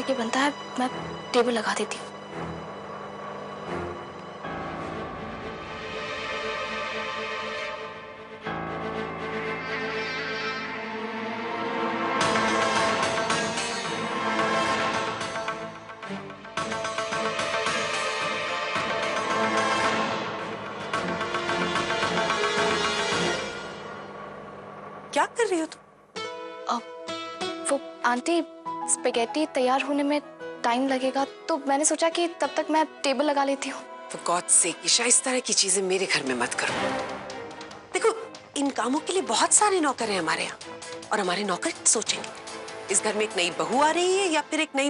ये बनता है, मैं टेबल लगा देती हूँ। क्या कर रही हो तुम? वो आंटी, स्पेगेटी तैयार होने में टाइम लगेगा, तो मैंने सोचा कि तब तक मैं टेबल लगा लेती हूँ। For God's sake, ईशा, इस तरह की चीजें मेरे घर में मत करो। देखो, इन कामों के लिए बहुत सारे नौकर हैं हमारे यहाँ, और हमारे नौकर सोचेंगे इस घर में एक नई बहू आ रही है या फिर एक नई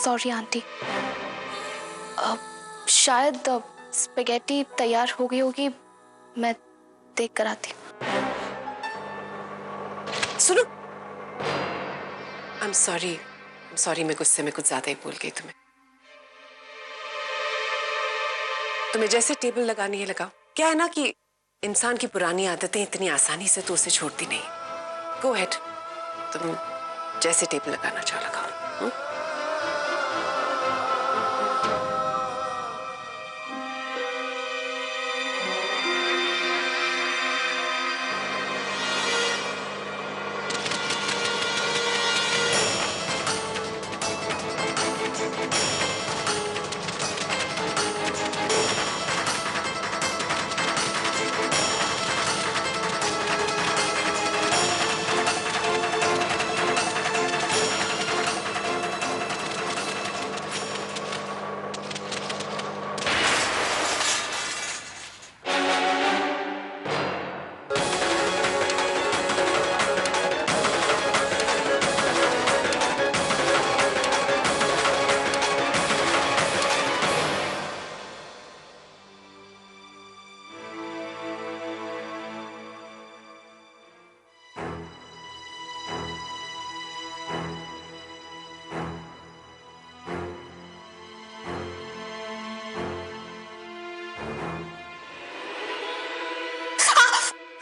सॉरी आंटी, शायद स्पेगेटी तैयार हो गई होगी, मैं देख कर आती हूँ। सुनो, I'm sorry, मैं गुस्से में कुछ ज्यादा ही बोल गई तुम्हें। तुम्हें जैसे टेबल लगानी है लगाओ। क्या है ना कि इंसान की पुरानी आदतें इतनी आसानी से तो उसे छोड़ती नहीं। गो अहेड, तुम जैसे टेबल लगाना चाहो लगाओ।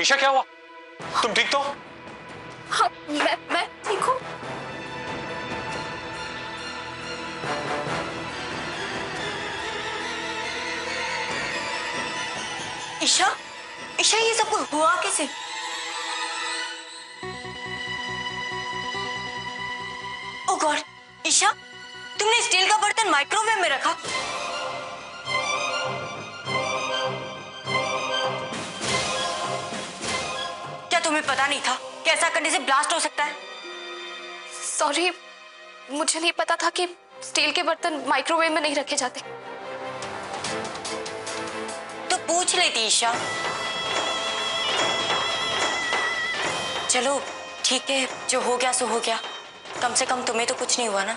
ईशा, क्या हुआ? तुम ठीक तो? हाँ, मैं ठीक हूँ। ईशा, ईशा, ये सब हुआ कैसे? ओह गॉड, ईशा, तुमने स्टील का बर्तन माइक्रोवेव में रखा? क्या तुम्हें पता नहीं था कि ऐसा करने से ब्लास्ट हो सकता है? सॉरी, मुझे नहीं पता था कि स्टील के बर्तन माइक्रोवेव में नहीं रखे जाते। तो पूछ लेती ईशा। चलो ठीक है, जो हो गया सो हो गया। कम से कम तुम्हें तो कुछ नहीं हुआ ना।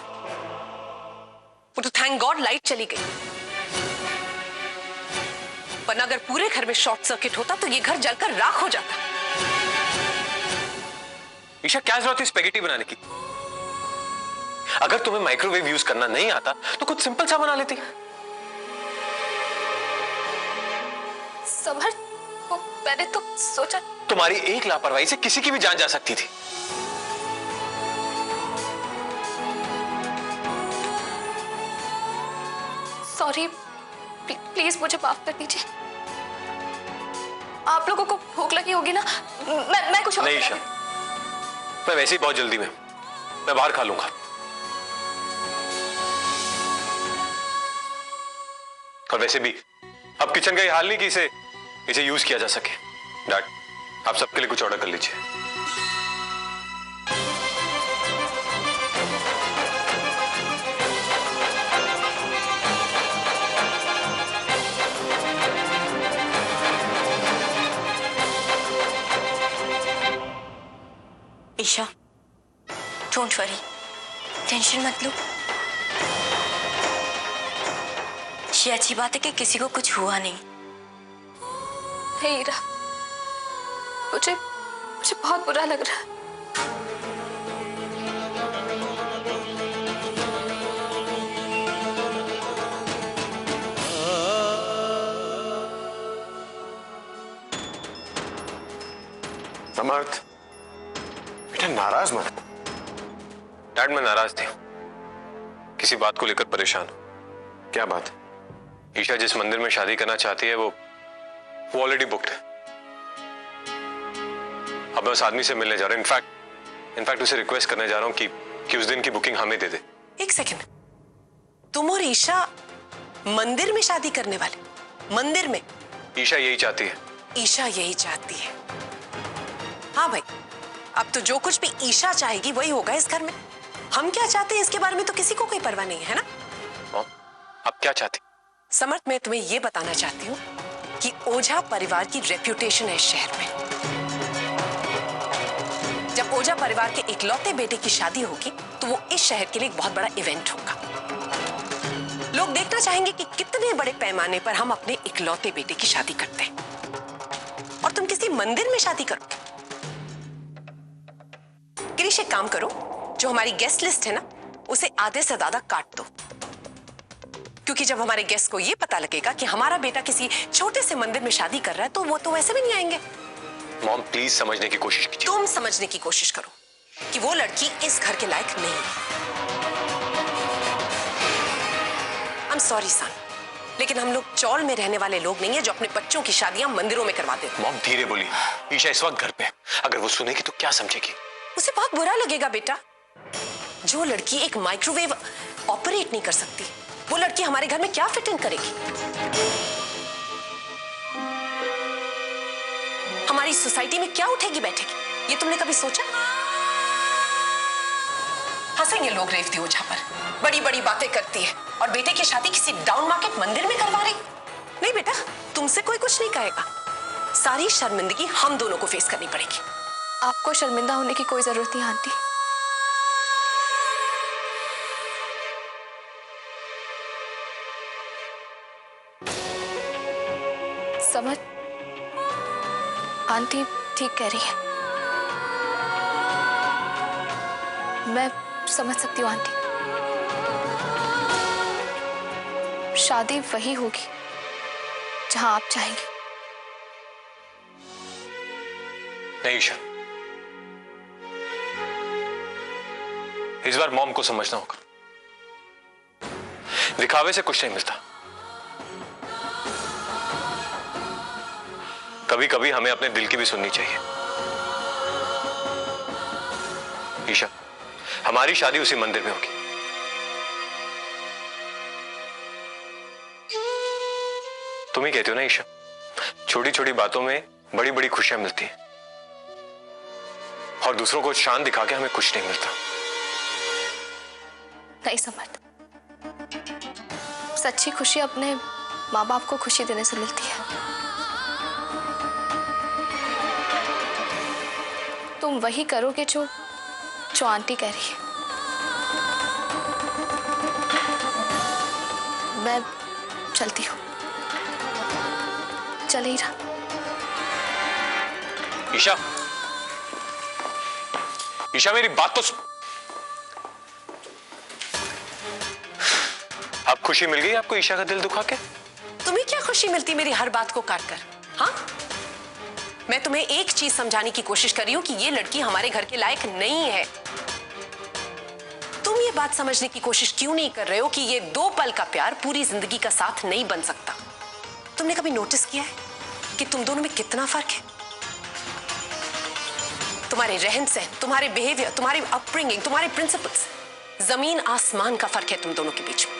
वो तो थैंक गॉड लाइट चली गई, वरना अगर पूरे घर में शॉर्ट सर्किट होता तो ये घर जलकर राख हो जाता। ईशा, क्या जरूरत थी स्पेगेटी बनाने की? अगर तुम्हें माइक्रोवेव यूज करना नहीं आता तो कुछ सिंपल सा बना लेती। समर, वो मैंने तो सोचा। तुम्हारी एक लापरवाही से किसी की भी जान जा सकती थी। सॉरी, प्लीज मुझे माफ कर दीजिए। आप लोगों को भूख लगी होगी ना, मैं कुछ और नहीं ईशा, मैं वैसे ही बहुत जल्दी में, मैं बाहर खा लूंगा। और वैसे भी अब किचन का ये हाल नहीं कि इसे यूज किया जा सके। डैड, आप सबके लिए कुछ ऑर्डर कर लीजिए। ईशा, डोंट वरी, टेंशन मत लो। ये अच्छी बात है कि किसी को कुछ हुआ नहीं। हे ईरा, मुझे मुझे बहुत बुरा लग रहा है। समर्थ, बेटा नाराज मत। डैड, मैं नाराज नहीं हूं, किसी बात को लेकर परेशान हूं। क्या बात है? ईशा जिस मंदिर में शादी करना चाहती है वो ऑलरेडी बुक्ड है। अब मैं उस आदमी से मिलने जा रहा हूं। इनफैक्ट उसे रिक्वेस्ट करने जा रहा हूं कि उस दिन की बुकिंग हमें दे दे। एक सेकंड, तुम और ईशा मंदिर में शादी करने वाले? मंदिर में? ईशा यही चाहती है। ईशा यही चाहती है? हाँ भाई, अब तो जो कुछ भी ईशा चाहेगी वही होगा इस घर में। हम क्या चाहते हैं इसके बारे में तो किसी को कोई परवाह नहीं है ना। आप क्या चाहती? समर्थ, मैं तुम्हें यह बताना चाहती हूँ कि ओझा परिवार की रेप्यूटेशन है इस शहर में। जब ओझा परिवार के इकलौते बेटे की शादी होगी तो वो इस शहर के लिए एक बहुत बड़ा इवेंट होगा। लोग देखना चाहेंगे कि कितने बड़े पैमाने पर हम अपने इकलौते बेटे की शादी करते हैं। और तुम किसी मंदिर में शादी करोगे? गिरीश, एक काम करो, जो हमारी गेस्ट लिस्ट है ना उसे आधे से ज्यादा काट दो, क्योंकि जब हमारे गेस्ट को यह पता लगेगा कि हमारा बेटा किसी छोटे से मंदिर में शादी कर रहा है तो वो तो वैसे भी नहीं आएंगे। मॉम, प्लीज समझने की कोशिश कीजिए। तुम समझने की कोशिश करो कि वो लड़की इस घर के लायक नहीं है। आई एम सॉरी सन, लेकिन हम लोग चौल में रहने वाले लोग नहीं है जो अपने बच्चों की शादियां मंदिरों में करवा देते। मॉम धीरे बोलिए, ईशा इस वक्त घर पे है। अगर वो सुनेगी तो क्या समझेगी? उसे बहुत बुरा लगेगा बेटा। जो लड़की एक माइक्रोवेव ऑपरेट नहीं कर सकती, वो लड़की हमारे घर में क्या फिट इन करेगी? हमारी सोसाइटी में क्या उठेगी बैठेगी, ये तुमने कभी सोचा? हंसेंगे लोग रेवती ओझा पर, बड़ी बड़ी बातें करती है और बेटे की शादी किसी डाउन मार्केट मंदिर में करवा रही। नहीं बेटा, तुमसे कोई कुछ नहीं कहेगा। सारी शर्मिंदगी हम दोनों को फेस करनी पड़ेगी। आपको शर्मिंदा होने की कोई जरूरत नहीं आंटी। समझ, आंटी ठीक कह रही है। मैं समझ सकती हूँ आंटी। शादी वही होगी जहां आप चाहेंगे। नहीं ईशा, इस बार मॉम को समझना होगा। दिखावे से कुछ नहीं मिलता। कभी कभी हमें अपने दिल की भी सुननी चाहिए। ईशा, हमारी शादी उसी मंदिर में होगी। तुम ही कहती हो ना ईशा, छोटी छोटी बातों में बड़ी बड़ी खुशियां मिलती हैं और दूसरों को शान दिखा के हमें कुछ नहीं मिलता। नहीं समझ, सच्ची खुशी अपने माँ बाप को खुशी देने से मिलती है। तुम वही करोगे जो आंटी कह रही है। मैं चलती हूँ। चले ही रहा। ईशा, ईशा मेरी बात तो अब खुशी मिल गई आपको ईशा का दिल दुखा के? तुम्हें क्या खुशी मिलती मेरी हर बात को काट कर? हाँ, मैं तुम्हें एक चीज समझाने की कोशिश कर रही हूं कि ये लड़की हमारे घर के लायक नहीं है। तुम ये बात समझने की कोशिश क्यों नहीं कर रहे हो कि ये 2 पल का प्यार पूरी जिंदगी का साथ नहीं बन सकता? तुमने कभी नोटिस किया है कि तुम दोनों में कितना फर्क है? तुम्हारे रहन सहन, तुम्हारे बिहेवियर, तुम्हारी अपब्रिंगिंग, तुम्हारे प्रिंसिपल्स, जमीन आसमान का फर्क है तुम दोनों के बीच में।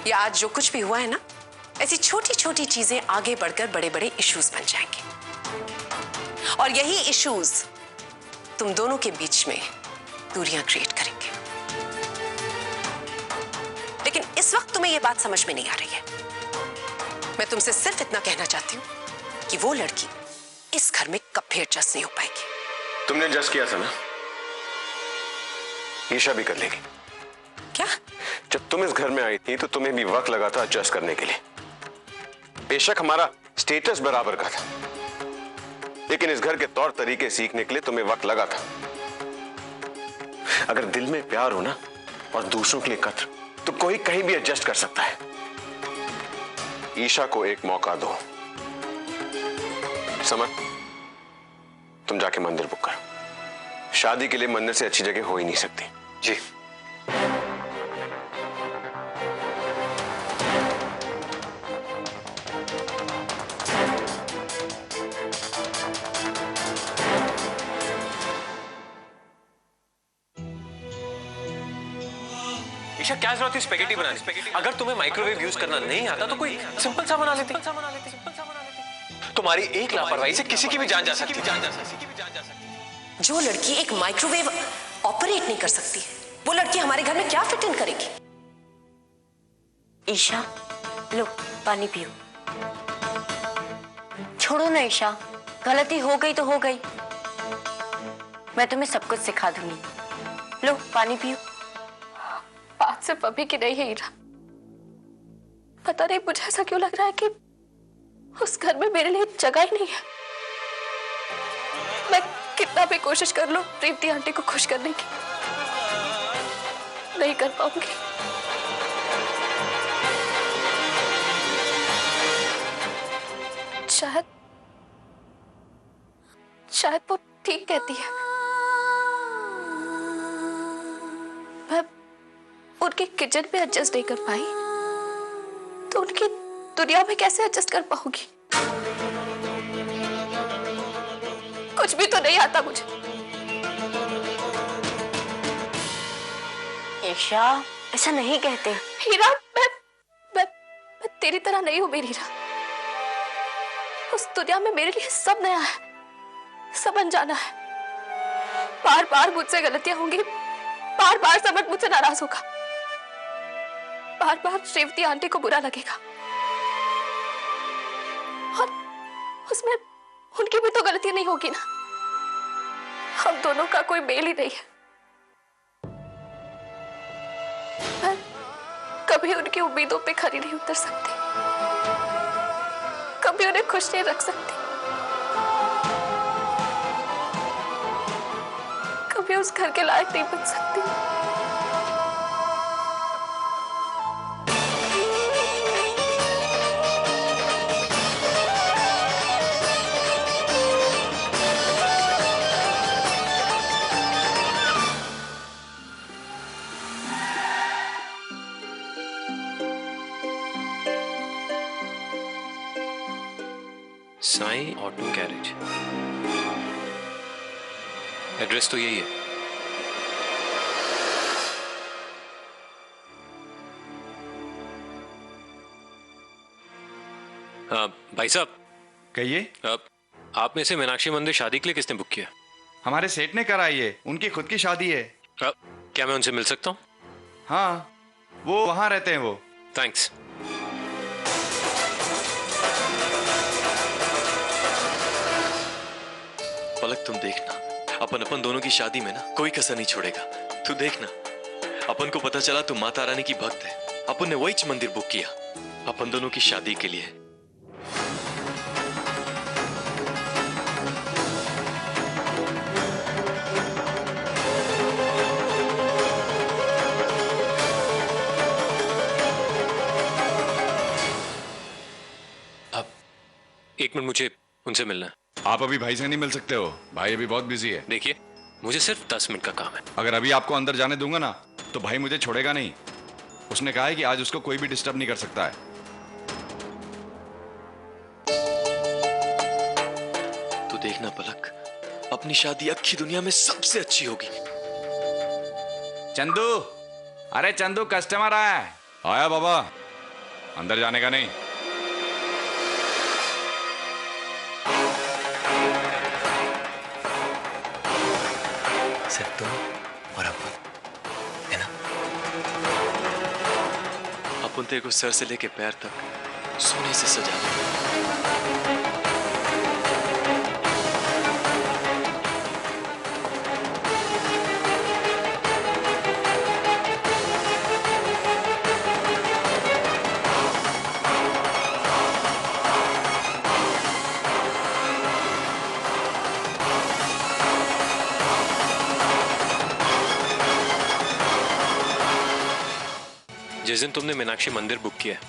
ये आज जो कुछ भी हुआ है ना, ऐसी छोटी छोटी चीजें आगे बढ़कर बड़े बड़े इश्यूज बन जाएंगे और यही इश्यूज तुम दोनों के बीच में दूरियां क्रिएट करेंगे। लेकिन इस वक्त तुम्हें यह बात समझ में नहीं आ रही है। मैं तुमसे सिर्फ इतना कहना चाहती हूं कि वो लड़की इस घर में कभी एडजस्ट नहीं हो पाएगी। तुमने एडजस्ट किया था ना, ईशा भी कर लेगी। क्या? जब तुम इस घर में आई थी तो तुम्हें भी वक्त लगा था एडजस्ट करने के लिए। बेशक हमारा स्टेटस बराबर का था, लेकिन इस घर के तौर तरीके सीखने के लिए तुम्हें वक्त लगा था। अगर दिल में प्यार हो ना और दूसरों के लिए कद्र, तो कोई कहीं भी एडजस्ट कर सकता है। ईशा को एक मौका दो। समझ, तुम जाके मंदिर बुक करो। शादी के लिए मंदिर से अच्छी जगह हो ही नहीं सकती। जी। ईशा, क्या जरूरत थी स्पेगेटी बनाने? अगर तुम्हें माइक्रोवेव यूज करना नहीं आता तो कोई सिंपल सा बना लेती। तुम्हारी एक लापरवाही से किसी की भी जान जा सकती है। जो लड़की एक माइक्रोवेव ऑपरेट नहीं कर सकती, वो लड़की हमारे घर में क्या फिट इन करेगी? ईशा, लो पानी पियो। छोड़ो ना ईशा, गलती हो गई तो हो गई। मैं तुम्हें सब कुछ सिखा दूंगी। लो पानी पियो। बात सिर्फ अभी की नहीं है हीरा। पता नहीं मुझे ऐसा क्यों लग रहा है कि उस घर में मेरे लिए जगह ही नहीं है। मैं कितना भी कोशिश कर लूं रेवती आंटी को खुश करने की, नहीं कर पाऊंगी। शायद वो ठीक कहती है। मैं उनकी किचन में एडजस्ट नहीं कर पाई तो उनकी दुनिया में कैसे एडजस्ट कर पाऊंगी? कुछ भी तो नहीं आता मुझे। ईशा, ऐसा नहीं कहते। हीरा, मैं तेरी तरह नहीं हूं मेरी हीरा। उस दुनिया में मेरे लिए सब नया है, सब अनजाना है। बार बार मुझसे गलतियां होंगी, बार बार समझ मुझसे नाराज होगा, बार बार रेवती आंटी को बुरा लगेगा, और उसमें उनकी भी तो गलती नहीं होगी ना। हम दोनों का कोई मेल ही नहीं है। मैं कभी उनकी उम्मीदों पे खरी नहीं उतर सकती, कभी उन्हें खुश नहीं रख सकती, कभी उस घर के लायक नहीं बन सकती। साईं ऑटो गैरेज, एड्रेस तो यही है। भाई साहब, कहिए। आप में से मीनाक्षी मंदिर शादी के लिए किसने बुक किया? हमारे सेठ ने कराई है, उनकी खुद की शादी है। क्या मैं उनसे मिल सकता हूँ? हाँ, वो वहां रहते हैं वो। थैंक्स। पलक, तुम देखना, अपन दोनों की शादी में ना कोई कसर नहीं छोड़ेगा। तू देखना, अपन को पता चला तो माता रानी की भक्त है, अपन ने वही मंदिर बुक किया अपन दोनों की शादी के लिए। अब एक मिनट, मुझे उनसे मिलना है। आप अभी भाई से नहीं मिल सकते हो, भाई अभी बहुत बिजी है। देखिए, मुझे सिर्फ 10 मिनट का काम है। अगर अभी आपको अंदर जाने दूंगा ना तो भाई मुझे छोड़ेगा नहीं। उसने कहा है कि आज उसको कोई भी डिस्टर्ब नहीं कर सकता है। तू देखना पलक, अपनी शादी अक्खी दुनिया में सबसे अच्छी होगी। चंदू, अरे चंदू, कस्टमर आया है। आया बाबा, अंदर जाने का नहीं। सिर्फ तुम और अपन है ना? अपन तेरे को सर से लेके पैर तक सोने से सजा देंगे। जिस दिन तुमने मीनाक्षी मंदिर बुक किया है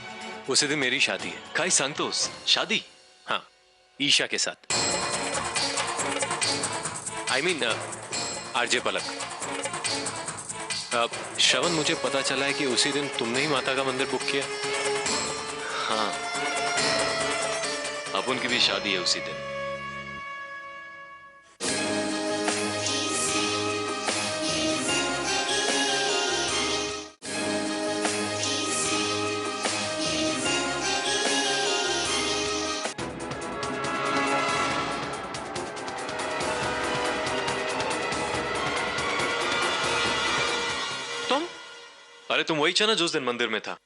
उसी दिन मेरी शादी है। काय सांगतोस? शादी? हाँ, ईशा के साथ। आई मीन आरजे पलक। श्रवण, मुझे पता चला है कि उसी दिन तुमने ही माता का मंदिर बुक किया। हाँ, अपन की भी शादी है उसी दिन। अरे तुम वही था ना जो उस दिन मंदिर में था?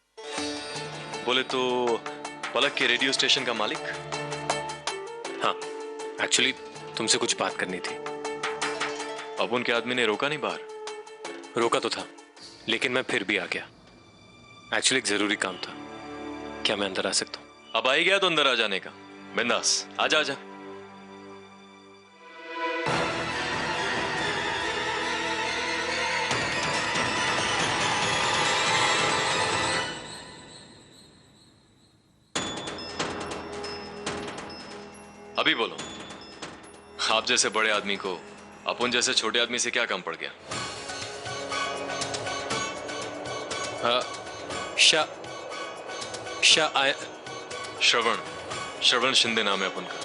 बोले तो पलक के रेडियो स्टेशन का मालिक? हाँ, एक्चुअली तुमसे कुछ बात करनी थी। अब उनके आदमी ने रोका नहीं बाहर? रोका तो था, लेकिन मैं फिर भी आ गया। एक्चुअली एक जरूरी काम था। क्या मैं अंदर आ सकता हूँ? अब आ ही गया तो अंदर आ जाने का। बिंदास, आजा आजा। अभी बोलो, आप जैसे बड़े आदमी को अपन जैसे छोटे आदमी से क्या कम पड़ गया? श्रवण शिंदे नाम है अपन का।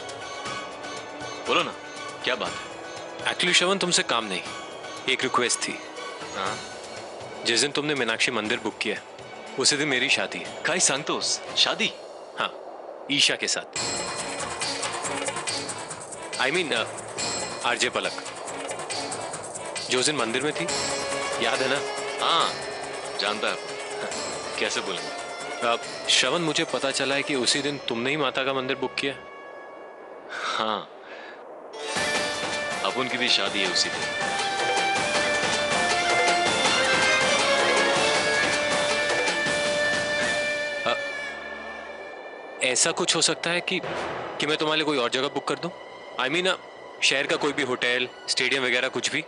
बोलो ना, क्या बात है? एक्चुअली श्रवण, तुमसे काम नहीं, एक रिक्वेस्ट थी। हाँ? जिस दिन तुमने मीनाक्षी मंदिर बुक किया है उसी दिन मेरी शादी है। काय सांगतोस? शादी? हाँ, ईशा के साथ। आई मीन आरजे पलक, जो उस दिन मंदिर में थी, याद है ना? हाँ, जानता है अपन। कैसे बोलेंगे? श्रवण, मुझे पता चला है कि उसी दिन तुमने ही माता का मंदिर बुक किया। हाँ, अपन की भी शादी है उसी दिन। ऐसा कुछ हो सकता है कि मैं तुम्हारे लिए कोई और जगह बुक कर दूं? आई मीन शहर का कोई भी होटल, स्टेडियम वगैरह कुछ भी।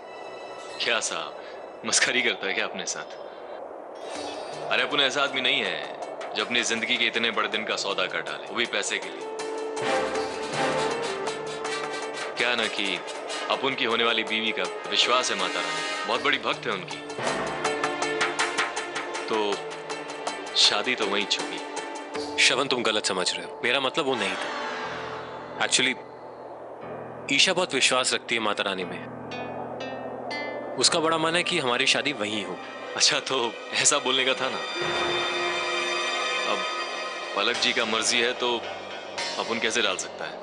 क्या साहब, मस्करी करता है क्या अपने साथ? अरे अपन ऐसा आदमी नहीं है जो अपनी जिंदगी के इतने बड़े दिन का सौदा कर डाले, वो भी पैसे के लिए। क्या ना कि अपन की होने वाली बीवी का विश्वास है माता रानी, बहुत बड़ी भक्त है उनकी, तो शादी तो वहीं छुपी। श्रवण, तुम गलत समझ रहे हो। मेरा मतलब वो नहीं था। एक्चुअली ईशा बहुत विश्वास रखती है माता रानी में। उसका बड़ा मन है कि हमारी शादी वहीं हो। अच्छा, तो ऐसा बोलने का था ना। अब पलक जी का मर्जी है तो अपन कैसे डाल सकता है?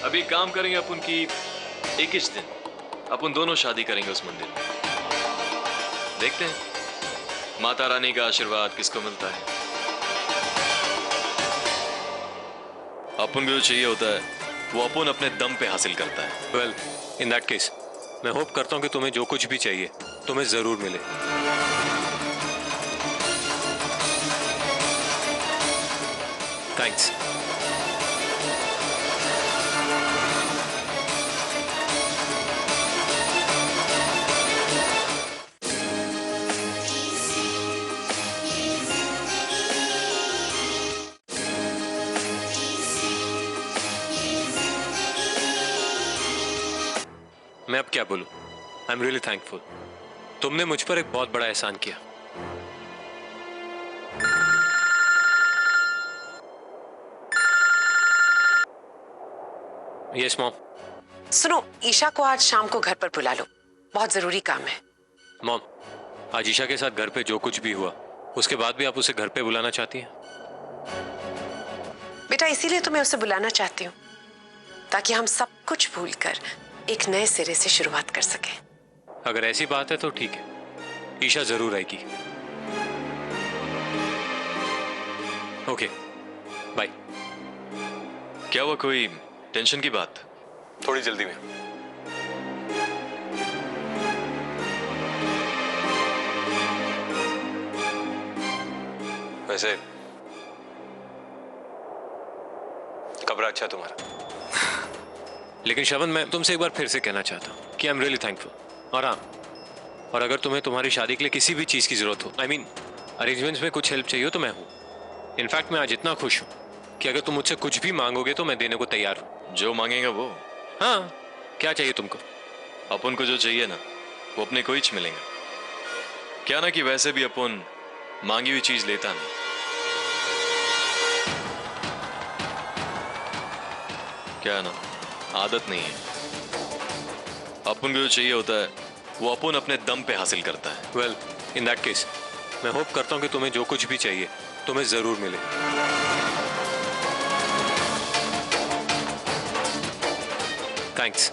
अभी काम करेंगे अपन की 21 दिन अपन दोनों शादी करेंगे उस मंदिर में। देखते हैं माता रानी का आशीर्वाद किसको मिलता है। अपन को जो चाहिए होता है वो अपन अपने दम पे हासिल करता है। वेल, इन दैट केस मैं होप करता हूं कि तुम्हें जो कुछ भी चाहिए तुम्हें जरूर मिले। थैंक्स। मैं अब क्या बोलूं? I am really thankful. तुमने मुझ पर एक बहुत बड़ा एहसान किया। Yes mom. सुनो, ईशा को आज शाम को घर पर बुला लो, बहुत जरूरी काम है। मॉम, आज ईशा के साथ घर पे जो कुछ भी हुआ उसके बाद भी आप उसे घर पे बुलाना चाहती हैं? बेटा, इसीलिए तो मैं उसे बुलाना चाहती हूँ, ताकि हम सब कुछ भूलकर एक नए सिरे से शुरुआत कर सके। अगर ऐसी बात है तो ठीक है, ईशा जरूर आएगी। Okay, bye. क्या हुआ, कोई टेंशन की बात? थोड़ी जल्दी में। वैसे कब अच्छा तुम्हारा? लेकिन श्रवण, मैं तुमसे एक बार फिर से कहना चाहता हूँ कि आई एम रियली थैंकफुल। और हाँ, और अगर तुम्हें तुम्हारी शादी के लिए किसी भी चीज की जरूरत हो, आई मीन अरेंजमेंट्स में कुछ हेल्प चाहिए हो तो मैं हूँ। इनफैक्ट मैं आज इतना खुश हूँ कि अगर तुम मुझसे कुछ भी मांगोगे तो मैं देने को तैयार हूँ। जो मांगेगा वो। हाँ, क्या चाहिए तुमको? अपन को जो चाहिए ना वो अपने को ही मिलेगा। क्या ना कि वैसे भी अपन मांगी हुई चीज लेता नहीं। क्या है ना, आदत नहीं है। अपन को जो चाहिए होता है वो अपन अपने दम पे हासिल करता है। वेल, इन दैट केस मैं होप करता हूँ कि तुम्हें जो कुछ भी चाहिए तुम्हें जरूर मिले। थैंक्स।